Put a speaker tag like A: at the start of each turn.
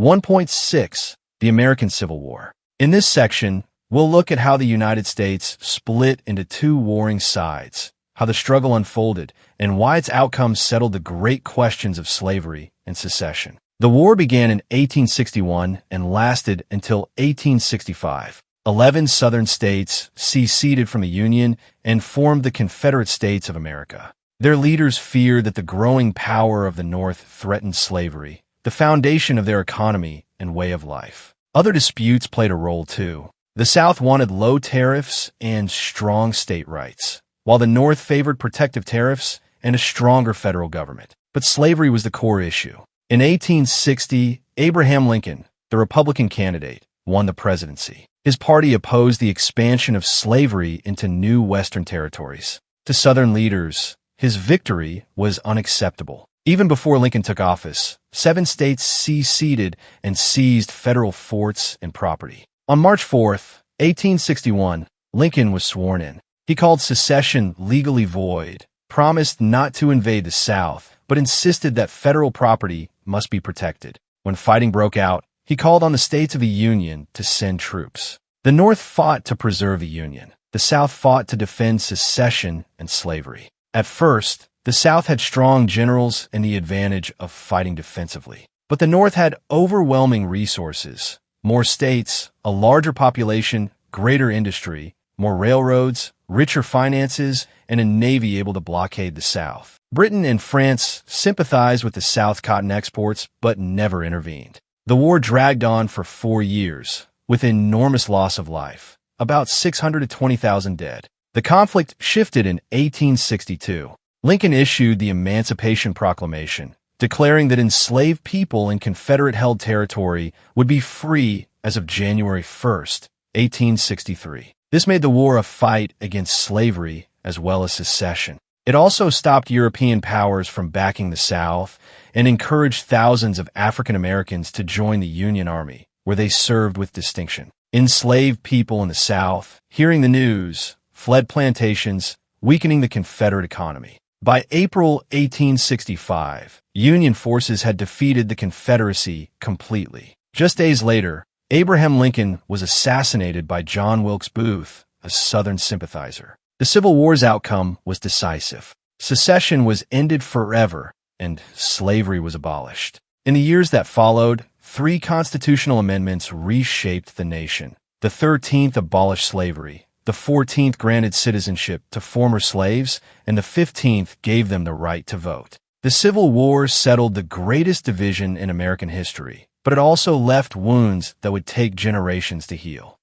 A: 1.6. The American Civil War. In this section, we'll look at how the United States split into two warring sides, how the struggle unfolded, and why its outcome settled the great questions of slavery and secession. The war began in 1861 and lasted until 1865. 11 Southern states seceded from the Union and formed the Confederate States of America. Their leaders feared that the growing power of the North threatened slavery, the foundation of their economy and way of life. Other disputes played a role too. The South wanted low tariffs and strong state rights, while the North favored protective tariffs and a stronger federal government. But slavery was the core issue. In 1860, Abraham Lincoln, the Republican candidate, won the presidency. His party opposed the expansion of slavery into new Western territories. To Southern leaders, his victory was unacceptable. Even before Lincoln took office, 7 states seceded and seized federal forts and property. On March 4, 1861, Lincoln was sworn in. He called secession legally void, promised not to invade the South, but insisted that federal property must be protected. When fighting broke out, he called on the states of the Union to send troops. The North fought to preserve the Union. The South fought to defend secession and slavery. At first, the South had strong generals and the advantage of fighting defensively. But the North had overwhelming resources, more states, a larger population, greater industry, more railroads, richer finances, and a navy able to blockade the South. Britain and France sympathized with the South cotton exports, but never intervened. The war dragged on for 4 years, with enormous loss of life, about 600 to 20,000 dead. The conflict shifted in 1862. Lincoln issued the Emancipation Proclamation, declaring that enslaved people in Confederate-held territory would be free as of January 1, 1863. This made the war a fight against slavery as well as secession. It also stopped European powers from backing the South and encouraged thousands of African Americans to join the Union Army, where they served with distinction. Enslaved people in the South, hearing the news, fled plantations, weakening the Confederate economy. By April 1865, Union forces had defeated the Confederacy completely. Just days later, Abraham Lincoln was assassinated by John Wilkes Booth, a Southern sympathizer. The Civil War's outcome was decisive. Secession was ended forever, and slavery was abolished. In the years that followed, 3 constitutional amendments reshaped the nation. The 13th abolished slavery, the 14th granted citizenship to former slaves, and the 15th gave them the right to vote. The Civil War settled the greatest division in American history, but it also left wounds that would take generations to heal.